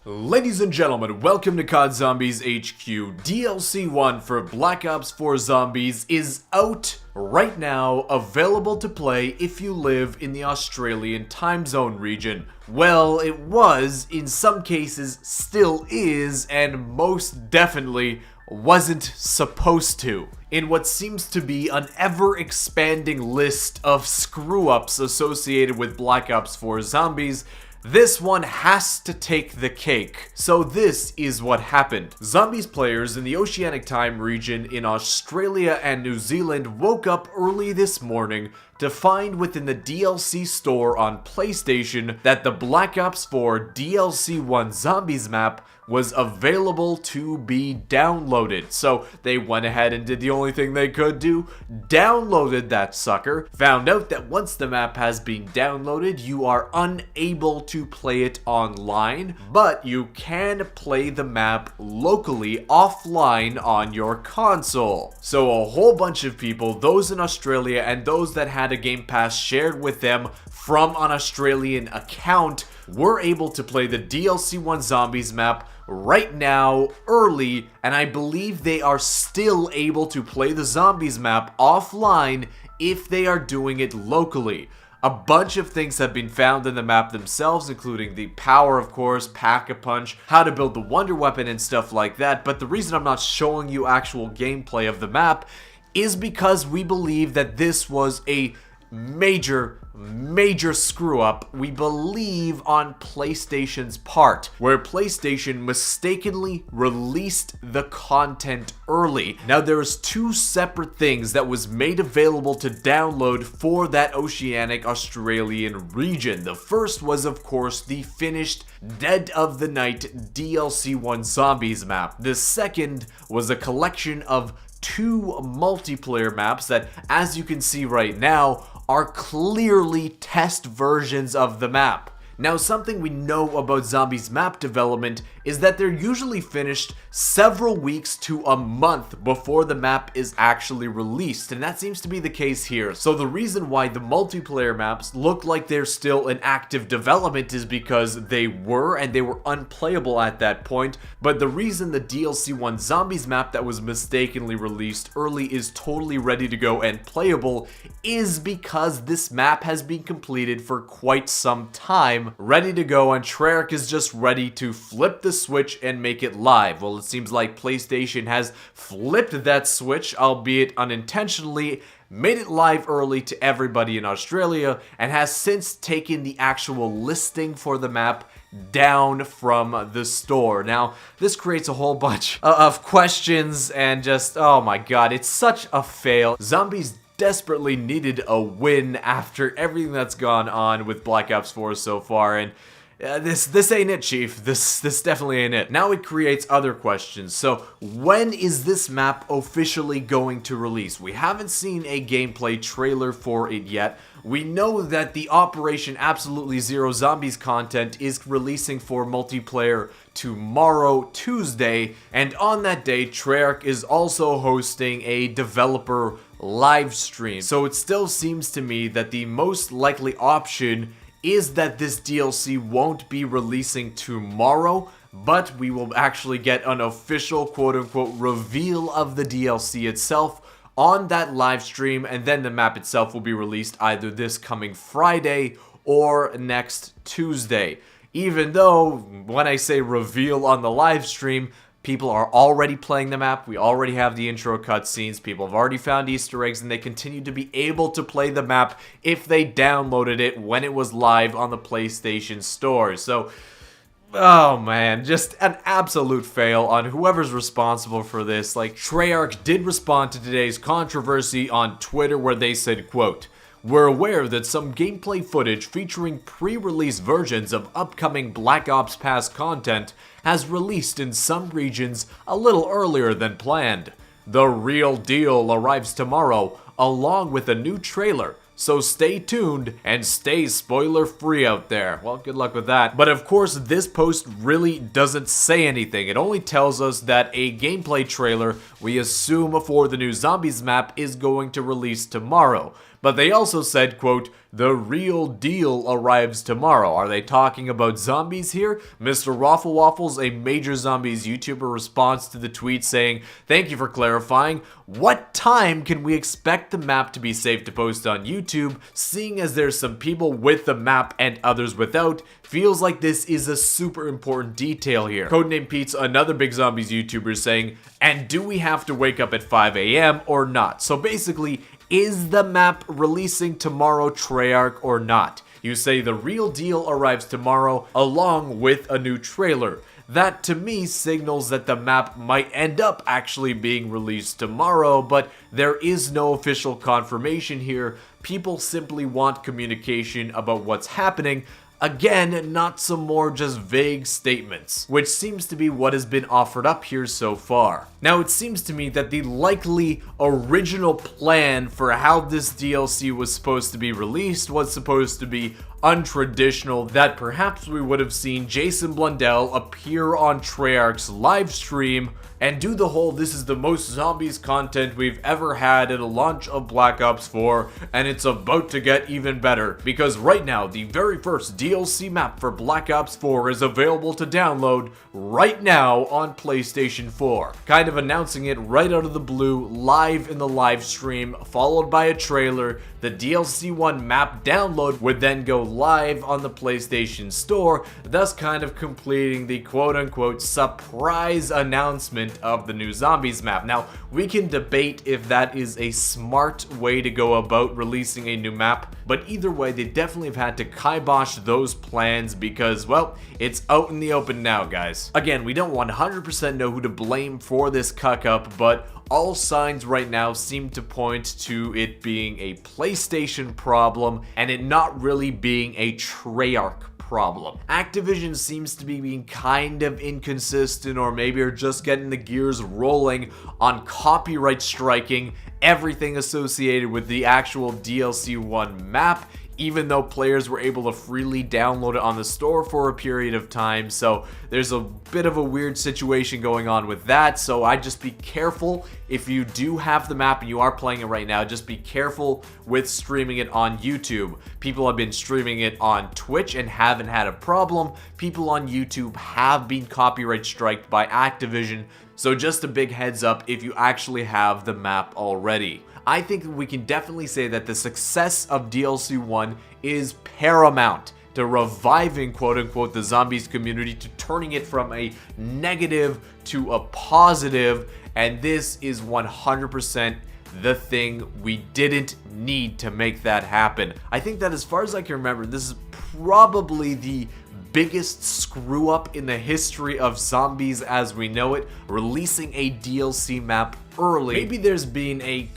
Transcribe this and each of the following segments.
Ladies and gentlemen, welcome to COD Zombies HQ. DLC 1 for Black Ops 4 Zombies is out right now, available to play if you live in the Australian time zone region. Well, it was, in some cases still is, and most definitely wasn't supposed to. In what seems to be an ever-expanding list of screw-ups associated with Black Ops 4 Zombies, this one has to take the cake. So this is what happened. Zombies players in the Oceanic Time region in Australia and New Zealand woke up early this morning to find within the DLC store on PlayStation that the Black Ops 4 DLC 1 Zombies map was available to be downloaded. So they went ahead and did the only thing they could do, downloaded that sucker, found out that once the map has been downloaded, you are unable to play it online, but you can play the map locally offline on your console. So a whole bunch of people, those in Australia and those that had a Game Pass shared with them from an Australian account, were able to play the DLC 1 Zombies map right now, early, and I believe they are still able to play the Zombies map offline if they are doing it locally. A bunch of things have been found in the map themselves, including the power, of course, Pack-a-Punch, how to build the Wonder Weapon and stuff like that, but the reason I'm not showing you actual gameplay of the map is because we believe that this was a major screw up, we believe, on PlayStation's part, where PlayStation mistakenly released the content early. Now there's two separate things that was made available to download for that Oceanic Australian region. The first was, of course, the finished Dead of the Night DLC 1 Zombies map. The second was a collection of two multiplayer maps that, as you can see right now, are clearly test versions of the map. Now, something we know about Zombies map development is that they're usually finished several weeks to a month before the map is actually released, and that seems to be the case here. So the reason why the multiplayer maps look like they're still in active development is because they were, and they were unplayable at that point, but the reason the DLC 1 Zombies map that was mistakenly released early is totally ready to go and playable is because this map has been completed for quite some time, ready to go, and Treyarch is just ready to flip the switch and make it live. Well, it seems like PlayStation has flipped that switch, albeit unintentionally, made it live early to everybody in Australia, and has since taken the actual listing for the map down from the store. Now, this creates a whole bunch of questions and just, oh my god, it's such a fail. Zombies desperately needed a win after everything that's gone on with Black Ops 4 so far, and this ain't it, Chief. This definitely ain't it. Now it creates other questions. So when is this map officially going to release? We haven't seen a gameplay trailer for it yet. We know that the Operation Absolutely Zero Zombies content is releasing for multiplayer tomorrow, Tuesday, and on that day, Treyarch is also hosting a developer live stream. So it still seems to me that the most likely option is that this DLC won't be releasing tomorrow, but we will actually get an official quote-unquote reveal of the DLC itself on that live stream, and then the map itself will be released either this coming Friday or next Tuesday. Even though, when I say reveal on the live stream, people are already playing the map, we already have the intro cutscenes, people have already found Easter eggs, and they continue to be able to play the map if they downloaded it when it was live on the PlayStation Store. So, oh man, just an absolute fail on whoever's responsible for this. Like, Treyarch did respond to today's controversy on Twitter where they said, quote, "We're aware that some gameplay footage featuring pre-release versions of upcoming Black Ops past content has released in some regions a little earlier than planned. The real deal arrives tomorrow, along with a new trailer, so stay tuned and stay spoiler free out there." Well, good luck with that. But of course, this post really doesn't say anything. It only tells us that a gameplay trailer, we assume for the new Zombies map, is going to release tomorrow. But they also said, quote, the real deal arrives tomorrow. Are they talking about zombies here? Mr. Waffle Waffles, a major zombies YouTuber, responds to the tweet saying, "Thank you for clarifying. What time can we expect the map to be safe to post on YouTube? Seeing as there's some people with the map and others without, feels like this is a super important detail here." Codename Pete's another big zombies YouTuber saying, "And do we have to wake up at 5 a.m. or not?" So basically, is the map releasing tomorrow, Treyarch, or not? You say the real deal arrives tomorrow along with a new trailer. That to me signals that the map might end up actually being released tomorrow, but there is no official confirmation here. People simply want communication about what's happening. Again, not some more just vague statements, which seems to be what has been offered up here so far. Now, it seems to me that the likely original plan for how this DLC was supposed to be released was supposed to be untraditional, that perhaps we would have seen Jason Blundell appear on Treyarch's live stream and do the whole "this is the most zombies content we've ever had at a launch of Black Ops 4 and it's about to get even better," because right now the very first DLC map for Black Ops 4 is available to download right now on PlayStation 4. Kind of announcing it right out of the blue, live in the live stream, followed by a trailer. The DLC 1 map download would then go live on the PlayStation Store, thus kind of completing the quote-unquote surprise announcement of the new Zombies map. Now, we can debate if that is a smart way to go about releasing a new map, but either way, they definitely have had to kibosh those plans because, well, it's out in the open now, guys. Again, we don't 100% know who to blame for this cuck-up, but all signs right now seem to point to it being a PlayStation problem and it not really being a Treyarch problem. Activision seems to be being kind of inconsistent, or maybe are just getting the gears rolling on copyright striking everything associated with the actual DLC 1 map, even though players were able to freely download it on the store for a period of time. So there's a bit of a weird situation going on with that. So I just be careful if you do have the map and you are playing it right now. Just be careful with streaming it on YouTube. People have been streaming it on Twitch and haven't had a problem. People on YouTube have been copyright striked by Activision. So just a big heads up if you actually have the map already. I think we can definitely say that the success of DLC 1 is paramount to reviving quote-unquote the zombies community, to turning it from a negative to a positive, and this is 100% the thing we didn't need to make that happen. I think that as far as I can remember, this is probably the biggest screw up in the history of zombies as we know it, releasing a DLC map early. Maybe there's been a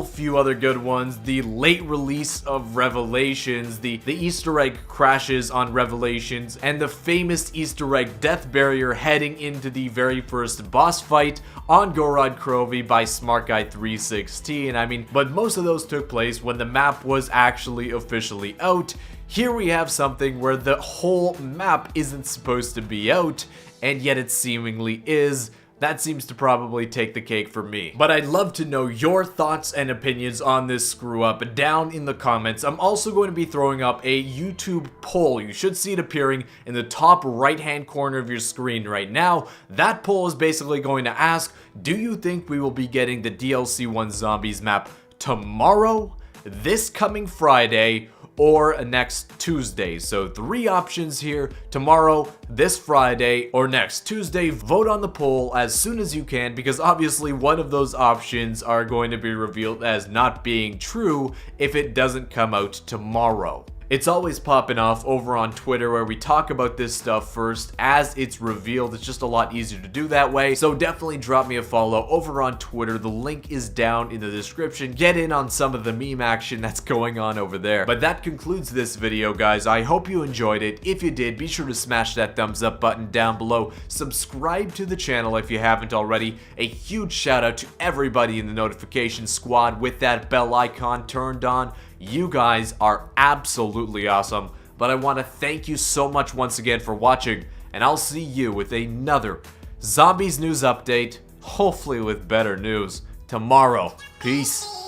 few other good ones, the late release of Revelations, the Easter egg crashes on Revelations, and the famous Easter egg death barrier heading into the very first boss fight on Gorod Krovi by Smart Guy 316. I mean, but most of those took place when the map was actually officially out. Here we have something where the whole map isn't supposed to be out, and yet it seemingly is. That seems to probably take the cake for me. But I'd love to know your thoughts and opinions on this screw up down in the comments. I'm also going to be throwing up a YouTube poll. You should see it appearing in the top right hand corner of your screen right now. That poll is basically going to ask, do you think we will be getting the DLC 1 Zombies map tomorrow, this coming Friday, or next Tuesday? So 3 options here: tomorrow, this Friday, or next Tuesday. Vote on the poll as soon as you can, because obviously one of those options are going to be revealed as not being true if it doesn't come out tomorrow. It's always popping off over on Twitter where we talk about this stuff first as it's revealed. It's just a lot easier to do that way. So definitely drop me a follow over on Twitter. The link is down in the description. Get in on some of the meme action that's going on over there. But that concludes this video, guys. I hope you enjoyed it. If you did, be sure to smash that thumbs up button down below. Subscribe to the channel if you haven't already. A huge shout out to everybody in the notification squad with that bell icon turned on. You guys are absolutely awesome, but I want to thank you so much once again for watching, and I'll see you with another Zombies news update, hopefully with better news, tomorrow. Peace.